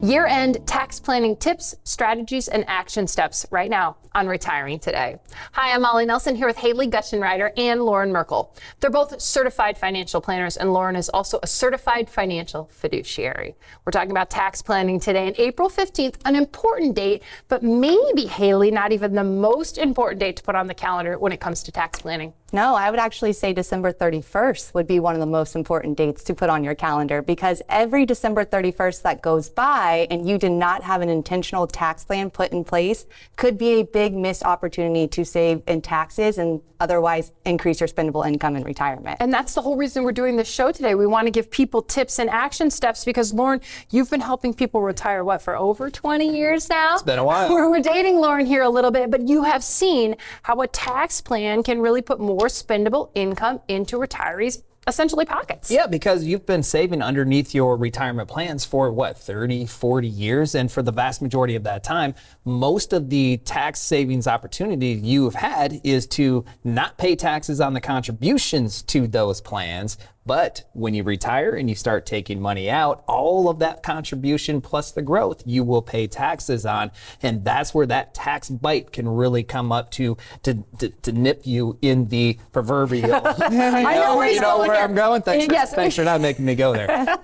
Year-end tax planning tips, strategies, and action steps right now on Retiring Today. Hi, I'm Molly Nelson here with Haley Gutschenreiter and Loren Merkle. They're both certified financial planners, and Loren is also a certified financial fiduciary. We're talking about tax planning today, and April 15th, an important date, but maybe, Haley, not even the most important date to put on the calendar when it comes to tax planning. No, I would actually say December 31st would be one of the most important dates to put on your calendar, because every December 31st that goes by and you did not have an intentional tax plan put in place could be a big missed opportunity to save in taxes and otherwise increase your spendable income in retirement. And that's the whole reason we're doing this show today. We want to give people tips and action steps because, Loren, you've been helping people retire, for over 20 years now? It's been a while. We're dating Loren here a little bit, but you have seen how a tax plan can really put more spendable income into retirees' essentially pockets. Yeah, because you've been saving underneath your retirement plans for 30, 40 years. And for the vast majority of that time, most of the tax savings opportunity you've had is to not pay taxes on the contributions to those plans. But when you retire and you start taking money out, all of that contribution plus the growth you will pay taxes on. And that's where that tax bite can really come up to nip you in the proverbial. I know where I'm going. Yes. Thanks for not making me go there.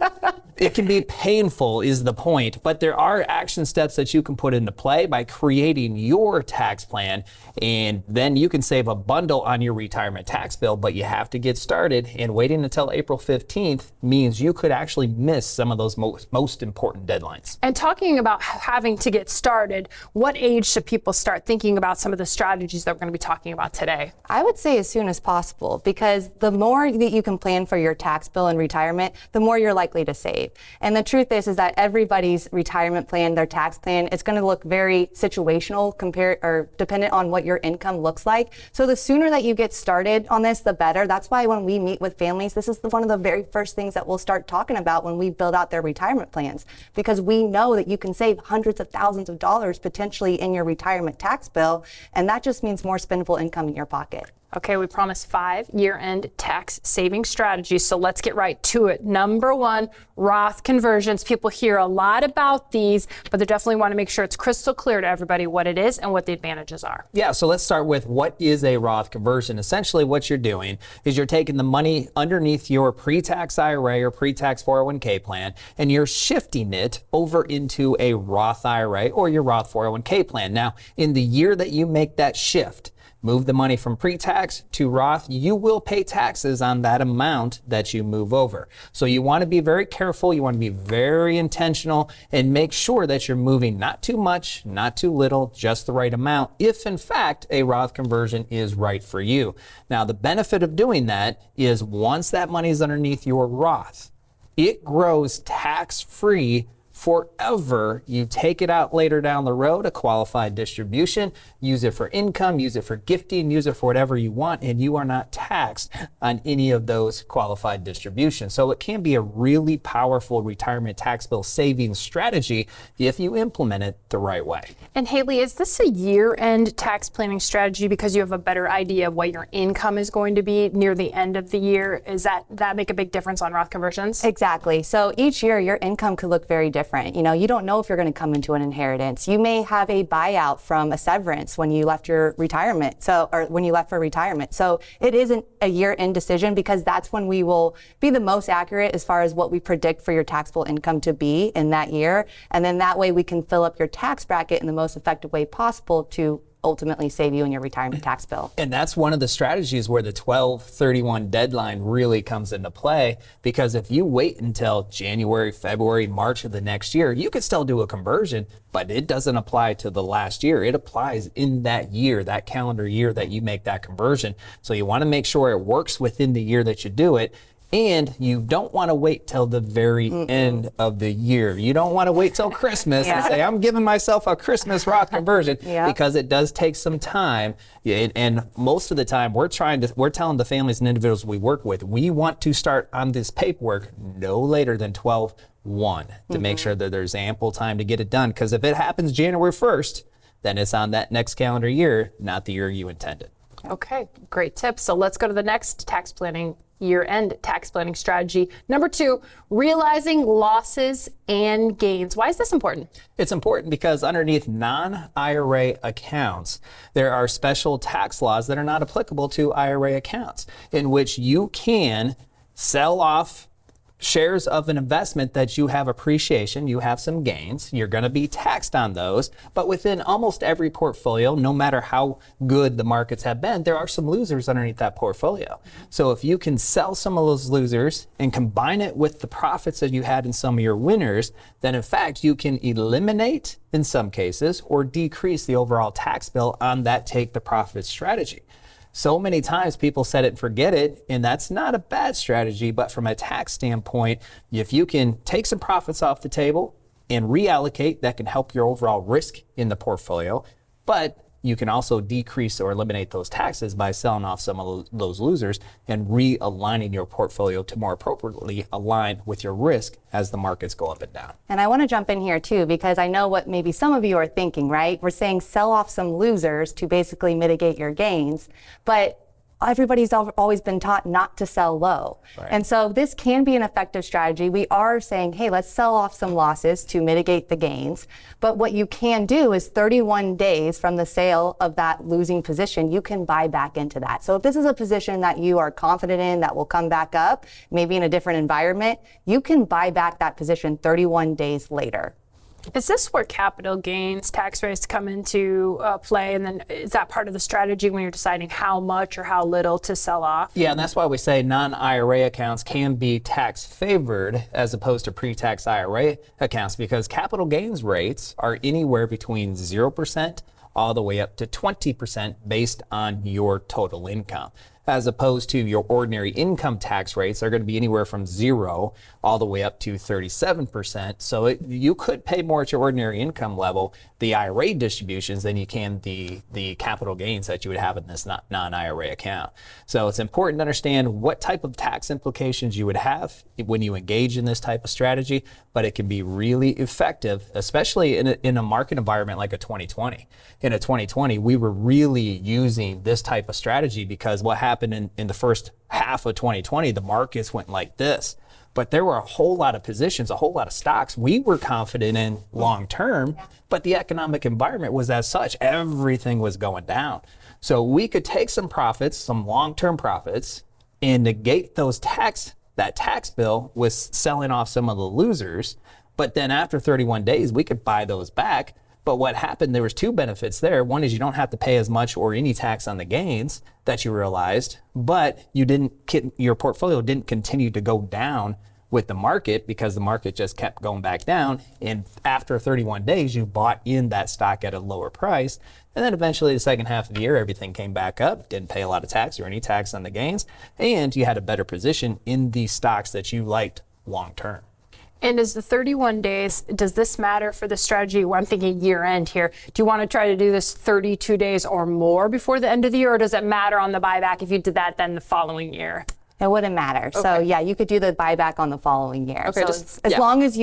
It can be painful is the point, but there are action steps that you can put into play by creating your tax plan, and then you can save a bundle on your retirement tax bill, but you have to get started, and waiting until April 15th means you could actually miss some of those most important deadlines. And talking about having to get started, what age should people start thinking about some of the strategies that we're going to be talking about today? I would say as soon as possible, because the more that you can plan for your tax bill in retirement, the more you're likely to save. And the truth is that everybody's retirement plan, their tax plan, is going to look very situational compared or dependent on what your income looks like. So the sooner that you get started on this, the better. That's why when we meet with families, this is one of the very first things that we'll start talking about when we build out their retirement plans, because we know that you can save hundreds of thousands of dollars potentially in your retirement tax bill, and that just means more spendable income in your pocket. Okay, we promised 5 year-end tax saving strategies, so let's get right to it. Number 1, Roth conversions. People hear a lot about these, but they definitely want to make sure it's crystal clear to everybody what it is and what the advantages are. Yeah, so let's start with what is a Roth conversion. Essentially what you're doing is you're taking the money underneath your pre-tax IRA or pre-tax 401k plan, and you're shifting it over into a Roth IRA or your Roth 401k plan. Now, in the year that you make that shift, move the money from pre-tax to Roth, you will pay taxes on that amount that you move over. So you want to be very careful, you want to be very intentional, and make sure that you're moving not too much, not too little, just the right amount, if in fact a Roth conversion is right for you. Now, the benefit of doing that is once that money is underneath your Roth, it grows tax-free forever. You take it out later down the road, a qualified distribution, use it for income, use it for gifting, use it for whatever you want, and you are not taxed on any of those qualified distributions. So it can be a really powerful retirement tax bill savings strategy if you implement it the right way. And Haley, is this a year-end tax planning strategy because you have a better idea of what your income is going to be near the end of the year? Is that make a big difference on Roth conversions? Exactly. So each year your income could look very different. You know, you don't know if you're going to come into an inheritance. You may have a buyout from a severance when you left your retirement, or when you left for retirement. So it isn't a year-end decision, because that's when we will be the most accurate as far as what we predict for your taxable income to be in that year. And then that way we can fill up your tax bracket in the most effective way possible to ultimately save you in your retirement tax bill. And that's one of the strategies where the 12/31 deadline really comes into play, because if you wait until January, February, March of the next year, you could still do a conversion, but it doesn't apply to the last year. It applies in that year, that calendar year that you make that conversion. So you want to make sure it works within the year that you do it. And you don't want to wait till the very end of the year. You don't want to wait till Christmas and say, I'm giving myself a Christmas Roth conversion, because it does take some time. And most of the time we're telling the families and individuals we work with, we want to start on this paperwork no later than 12/1 to make sure that there's ample time to get it done. Because if it happens January 1st, then it's on that next calendar year, not the year you intended. Okay, great tips. So let's go to the next tax planning, year-end tax planning strategy. Number 2, realizing losses and gains. Why is this important? It's important because underneath non-IRA accounts, there are special tax laws that are not applicable to IRA accounts, in which you can sell off shares of an investment that you have appreciation, you have some gains, you're going to be taxed on those. But within almost every portfolio, no matter how good the markets have been, there are some losers underneath that portfolio. So if you can sell some of those losers and combine it with the profits that you had in some of your winners, then in fact, you can eliminate, in some cases, or decrease the overall tax bill on that take the profit strategy. So many times people set it and forget it, and that's not a bad strategy, but from a tax standpoint, if you can take some profits off the table and reallocate, that can help your overall risk in the portfolio. But you can also decrease or eliminate those taxes by selling off some of those losers and realigning your portfolio to more appropriately align with your risk as the markets go up and down. And I want to jump in here too, because I know what maybe some of you are thinking, right? We're saying sell off some losers to basically mitigate your gains, but everybody's always been taught not to sell low. Right. And so this can be an effective strategy. We are saying, hey, let's sell off some losses to mitigate the gains. But what you can do is 31 days from the sale of that losing position, you can buy back into that. So if this is a position that you are confident in that will come back up, maybe in a different environment, you can buy back that position 31 days later. Is this where capital gains tax rates come into play? And then is that part of the strategy when you're deciding how much or how little to sell off? Yeah, and that's why we say non-IRA accounts can be tax favored as opposed to pre-tax IRA accounts, because capital gains rates are anywhere between 0% all the way up to 20% based on your total income, as opposed to your ordinary income tax rates are going to be anywhere from 0 all the way up to 37%. So you could pay more at your ordinary income level, the IRA distributions, than you can the capital gains that you would have in this non-IRA account. So it's important to understand what type of tax implications you would have when you engage in this type of strategy, but it can be really effective, especially in a market environment like a 2020. In a 2020, we were really using this type of strategy because what happened in the first half of 2020, the markets went like this. But there were a whole lot of positions, a whole lot of stocks we were confident in long term, but the economic environment was as such, everything was going down. So we could take some profits, some long-term profits, and negate that tax bill with selling off some of the losers. But then after 31 days, we could buy those back. But what happened, there was 2 benefits there. One is you don't have to pay as much or any tax on the gains that you realized, but your portfolio didn't continue to go down with the market because the market just kept going back down. And after 31 days, you bought in that stock at a lower price. And then eventually the second half of the year, everything came back up, didn't pay a lot of tax or any tax on the gains, and you had a better position in the stocks that you liked long term. And is the 31 days, does this matter for the strategy? Well, I'm thinking year end here. Do you want to try to do this 32 days or more before the end of the year, or does it matter on the buyback if you did that then the following year? It wouldn't matter. Okay. So yeah, you could do the buyback on the following year. Okay, so as long as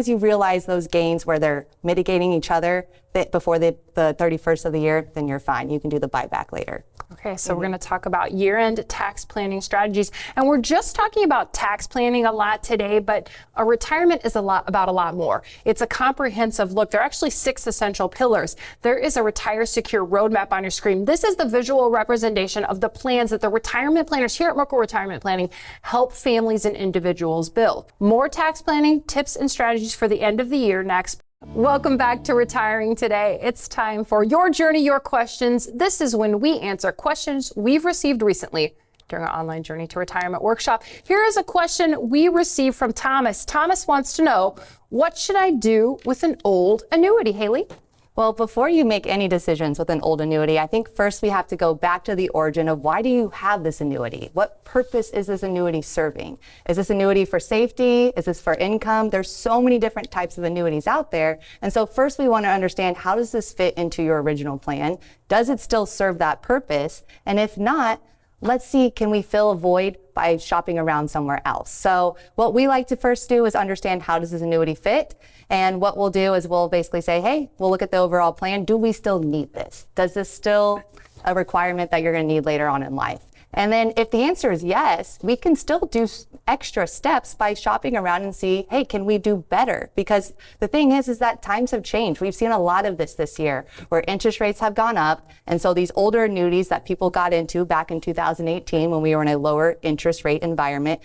you realize those gains where they're mitigating each other before the 31st of the year, then you're fine. You can do the buyback later. Okay, so we're going to talk about year-end tax planning strategies. And we're just talking about tax planning a lot today, but a retirement is about a lot more. It's a comprehensive look. There are actually 6 essential pillars. There is a Retire Secure roadmap on your screen. This is the visual representation of the plans that the retirement planners here at Merkle Retirement Planning help families and individuals build. More tax planning tips and strategies for the end of the year next. Welcome back to Retiring Today. It's time for Your Journey, Your Questions. This is when we answer questions we've received recently during our online Journey to Retirement workshop. Here is a question we received from Thomas. Thomas wants to know, what should I do with an old annuity, Haley? Well, before you make any decisions with an old annuity, I think first we have to go back to the origin of why do you have this annuity? What purpose is this annuity serving? Is this annuity for safety? Is this for income? There's so many different types of annuities out there. And so first we want to understand, how does this fit into your original plan? Does it still serve that purpose? And if not, let's see, can we fill a void by shopping around somewhere else? So what we like to first do is understand, how does this annuity fit? And what we'll do is we'll basically say, hey, we'll look at the overall plan. Do we still need this? Does this still a requirement that you're going to need later on in life? And then if the answer is yes, we can still do extra steps by shopping around and see, hey, can we do better? Because the thing is that times have changed. We've seen a lot of this year where interest rates have gone up. And so these older annuities that people got into back in 2018 when we were in a lower interest rate environment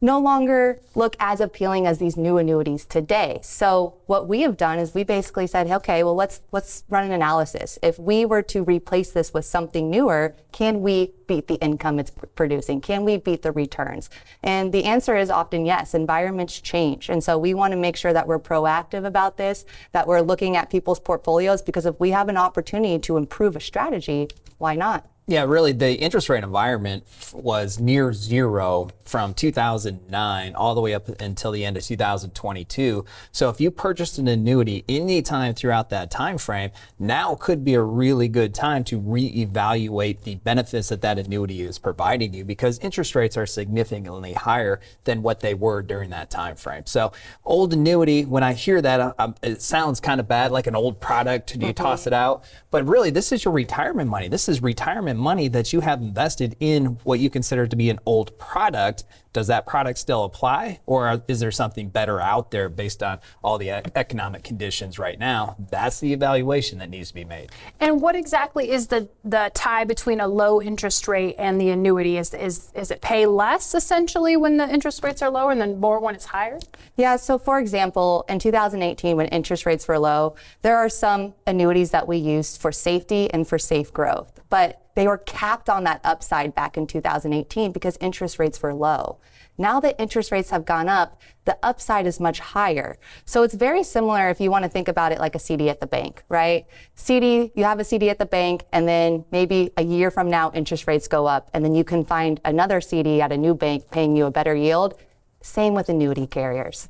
no longer look as appealing as these new annuities today. So what we have done is we basically said, okay, well, let's run an analysis. If we were to replace this with something newer, can we beat the income it's producing? Can we beat the returns? And the answer is often yes. Environments change. And so we want to make sure that we're proactive about this, that we're looking at people's portfolios, because if we have an opportunity to improve a strategy, why not? Yeah, really, the interest rate environment was near zero from 2009 all the way up until the end of 2022. So if you purchased an annuity any time throughout that time frame, now could be a really good time to reevaluate the benefits that that annuity is providing you, because interest rates are significantly higher than what they were during that time frame. So old annuity, when I hear that, it sounds kind of bad, like an old product. Do you toss it out? But really, this is your retirement money. This is retirement money that you have invested in what you consider to be an old product. Does that product still apply, or is there something better out there based on all the economic conditions right now? That's the evaluation that needs to be made. And what exactly is the tie between a low interest rate and the annuity? Is it pay less essentially when the interest rates are lower and then more when it's higher? Yeah, so for example, in 2018 when interest rates were low, there are some annuities that we used for safety and for safe growth, but they were capped on that upside back in 2018 because interest rates were low. Now that interest rates have gone up, the upside is much higher. So it's very similar if you want to think about it like a CD at the bank, right? CD, you have a CD at the bank, and then maybe a year from now, interest rates go up, and then you can find another CD at a new bank paying you a better yield. Same with annuity carriers.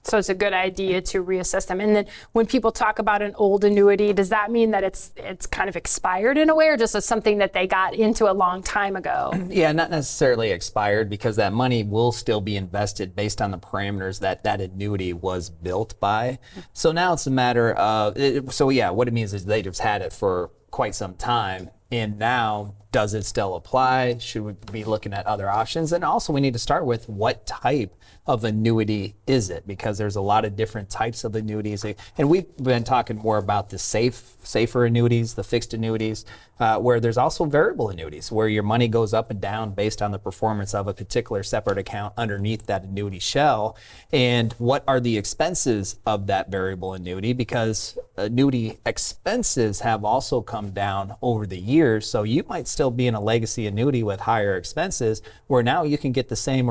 So it's a good idea to reassess them. And then when people talk about an old annuity, does that mean that it's kind of expired in a way, or just as something that they got into a long time ago? Yeah, not necessarily expired, because that money will still be invested based on the parameters that that annuity was built by. So now it's a matter of, what it means is they just had it for quite some time. And now, does it still apply? Should we be looking at other options? And also we need to start with what type of annuity is it? Because there's a lot of different types of annuities. And we've been talking more about the safer annuities, the fixed annuities, where there's also variable annuities, where your money goes up and down based on the performance of a particular separate account underneath that annuity shell. And what are the expenses of that variable annuity? Because annuity expenses have also come down over the years. So you might still be in a legacy annuity with higher expenses, where now you can get the same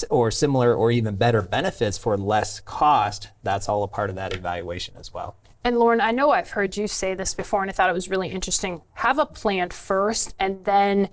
or similar or even better benefits for less cost. That's all a part of that evaluation as well. And Loren, I know I've heard you say this before, and I thought it was really interesting. Have a plan first, and then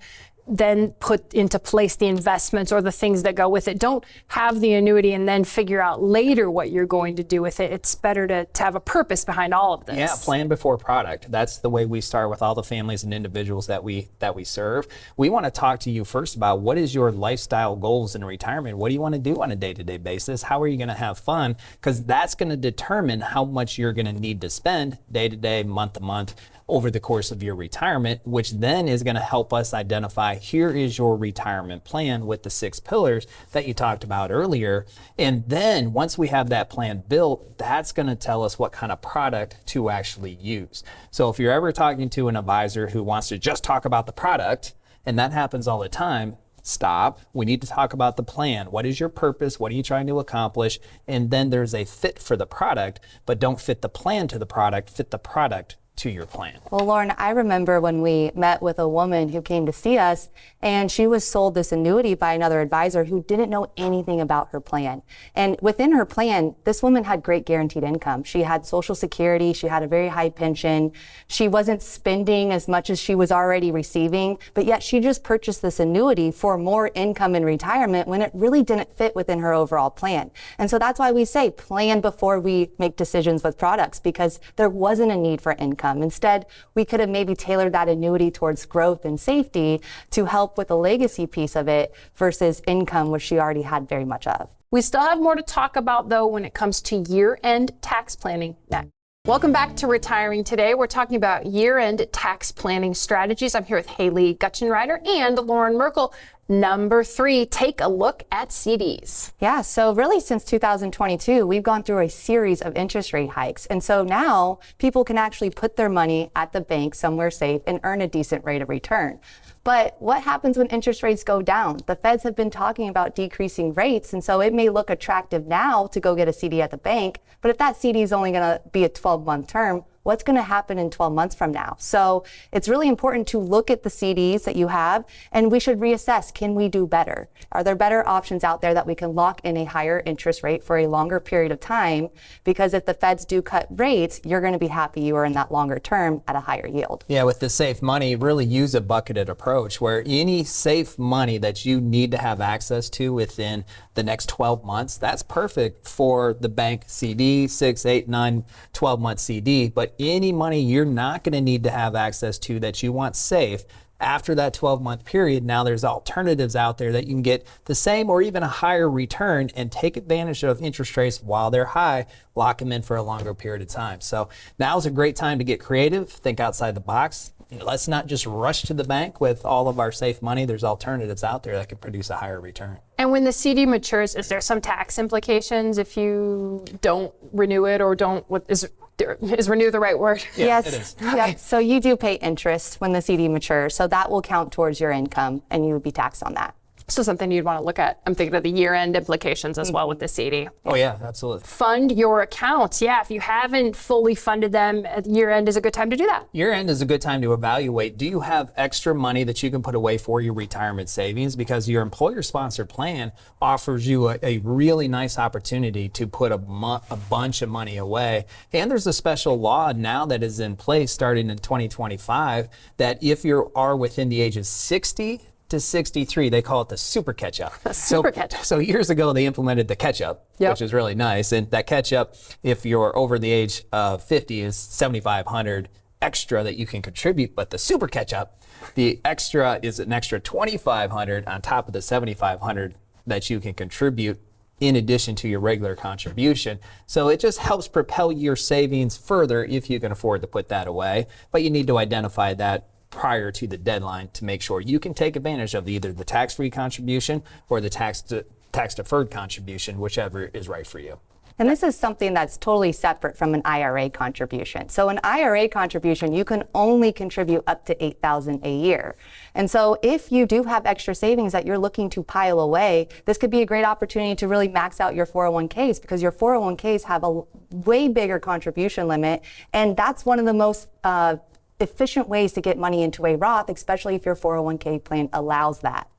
put into place the investments or the things that go with it. Don't have the annuity and then figure out later what you're going to do with it. It's better to have a purpose behind all of this. Yeah, plan before product. That's the way we start with all the families and individuals that we serve. We want to talk to you first about what is your lifestyle goals in retirement. What do you want to do on a day-to-day basis? How are you going to have fun? Because that's going to determine how much you're going to need to spend day-to-day, month-to-month, over the course of your retirement, which then is going to help us identify, here is your retirement plan with the 6 pillars that you talked about earlier. And then once we have that plan built, that's going to tell us what kind of product to actually use. So if you're ever talking to an advisor who wants to just talk about the product, and that happens all the time, stop. We need to talk about the plan. What is your purpose? What are you trying to accomplish? And then there's a fit for the product, but don't fit the plan to the product, fit the product to your plan. Well, Loren, I remember when we met with a woman who came to see us, and she was sold this annuity by another advisor who didn't know anything about her plan. And within her plan, this woman had great guaranteed income. She had Social Security, she had a very high pension, she wasn't spending as much as she was already receiving, but yet she just purchased this annuity for more income in retirement when it really didn't fit within her overall plan. And so that's why we say plan before we make decisions with products, because there wasn't a need for income. Instead, we could have maybe tailored that annuity towards growth and safety to help with the legacy piece of it versus income, which she already had very much of. We still have more to talk about, though, when it comes to year-end tax planning next. Welcome back to Retiring Today. We're talking about year-end tax planning strategies. I'm here with Haley Gutchenrider and Loren Merkle. Number 3, take a look at CDs. Yeah, so really since 2022, we've gone through a series of interest rate hikes. And so now people can actually put their money at the bank somewhere safe and earn a decent rate of return. But what happens when interest rates go down? The Feds have been talking about decreasing rates, and so it may look attractive now to go get a CD at the bank, but if that CD is only going to be a 12-month term, what's going to happen in 12 months from now? So it's really important to look at the CDs that you have, and we should reassess, can we do better? Are there better options out there that we can lock in a higher interest rate for a longer period of time? Because if the Feds do cut rates, you're going to be happy you are in that longer term at a higher yield. Yeah, with the safe money, really use a bucketed approach where any safe money that you need to have access to within the next 12 months, that's perfect for the bank CD, 6, 8, 9, 12-month CD. But any money you're not going to need to have access to that you want safe after that 12-month period, now there's alternatives out there that you can get the same or even a higher return and take advantage of interest rates while they're high, lock them in for a longer period of time. So now's a great time to get creative, think outside the box. Let's not just rush to the bank with all of our safe money. There's alternatives out there that could produce a higher return. And when the CD matures, is there some tax implications if you don't renew it or don't, is renew the right word? Yeah, Yes. it is. Yep. So you do pay interest when the CD matures, so that will count towards your income and you would be taxed on that. So something you'd want to look at. I'm thinking of the year-end implications as well with the CD. Oh yeah, absolutely. Fund your accounts. Yeah, if you haven't fully funded them at year-end is a good time to do that. Year-end is a good time to evaluate, do you have extra money that you can put away for your retirement savings? Because your employer-sponsored plan offers you a really nice opportunity to put a bunch of money away. And there's a special law now that is in place starting in 2025 that if you are within the age of 60 to 63, they call it the super catch-up. So years ago, they implemented the catch-up, which is really nice. And that catch-up, if you're over the age of 50, is $7,500 extra that you can contribute. But the super catch-up, the extra is an extra $2,500 on top of the $7,500 that you can contribute in addition to your regular contribution. So it just helps propel your savings further if you can afford to put that away. But you need to identify that prior to the deadline to make sure you can take advantage of either the tax-free contribution or the tax-deferred contribution, whichever is right for you. And this is something that's totally separate from an IRA contribution. So an IRA contribution, you can only contribute up to $8,000 a year. And so if you do have extra savings that you're looking to pile away, this could be a great opportunity to really max out your 401ks, because your 401ks have a way bigger contribution limit. And that's one of the most efficient ways to get money into a Roth, especially if your 401k plan allows that.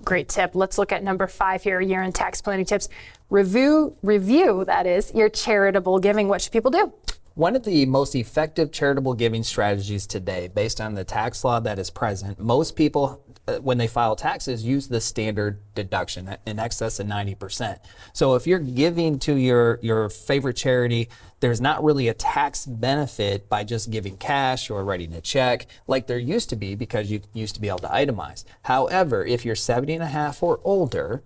Great tip. Let's look at number 5 here, year-end tax planning tips. Review, that is, your charitable giving. What should people do? One of the most effective charitable giving strategies today, based on the tax law that is present, most people, when they file taxes, use the standard deduction in excess of 90%. So if you're giving to your favorite charity, there's not really a tax benefit by just giving cash or writing a check like there used to be, because you used to be able to itemize. However, if you're 70 and a half or older,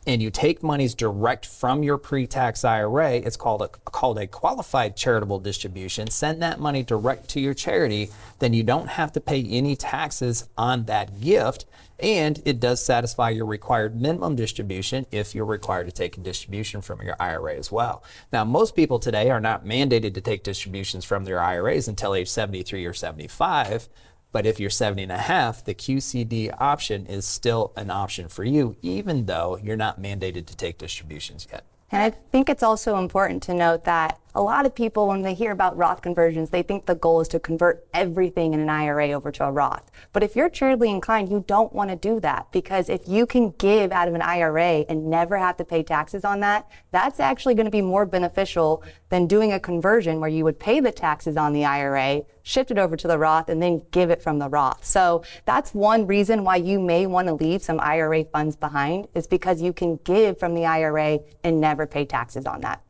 and you take monies direct from your pre-tax IRA, it's called a qualified charitable distribution, send that money direct to your charity, then you don't have to pay any taxes on that gift, and it does satisfy your required minimum distribution if you're required to take a distribution from your IRA as well. Now, most people today are not mandated to take distributions from their IRAs until age 73 or 75, but if you're 70 and a half, the QCD option is still an option for you, even though you're not mandated to take distributions yet. And I think it's also important to note that a lot of people, when they hear about Roth conversions, they think the goal is to convert everything in an IRA over to a Roth. But if you're charitably inclined, you don't want to do that, because if you can give out of an IRA and never have to pay taxes on that, that's actually going to be more beneficial than doing a conversion where you would pay the taxes on the IRA, shift it over to the Roth, and then give it from the Roth. So that's one reason why you may want to leave some IRA funds behind, is because you can give from the IRA and never pay taxes on that.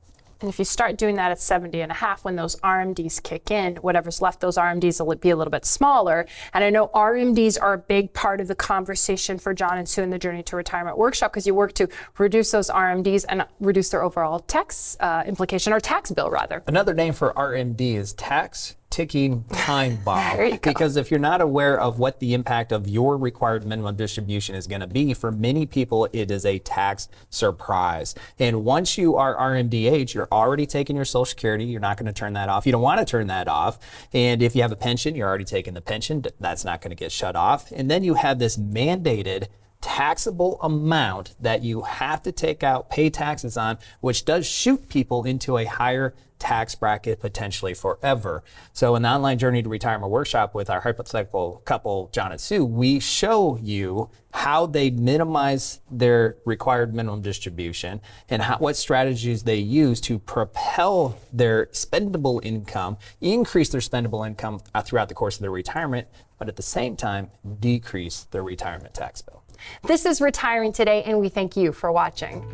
And if you start doing that at 70 and a half, when those RMDs kick in, whatever's left, those RMDs will be a little bit smaller. And I know RMDs are a big part of the conversation for John and Sue in the Journey to Retirement workshop, because you work to reduce those RMDs and reduce their overall tax implication, or tax bill rather. Another name for RMD is tax ticking time bomb. There you go. Because if you're not aware of what the impact of your required minimum distribution is going to be, for many people it is a tax surprise. And once you are RMD age, you're already taking your Social Security. You're not going to turn that off. You don't want to turn that off. And if you have a pension, you're already taking the pension. That's not going to get shut off. And then you have this mandated taxable amount that you have to take out, pay taxes on, which does shoot people into a higher tax bracket potentially forever. So in the online Journey to Retirement workshop with our hypothetical couple, John and Sue, we show you how they minimize their required minimum distribution and what strategies they use to propel their spendable income, increase their spendable income throughout the course of their retirement, but at the same time, decrease their retirement tax bill. This is Retiring Today, and we thank you for watching.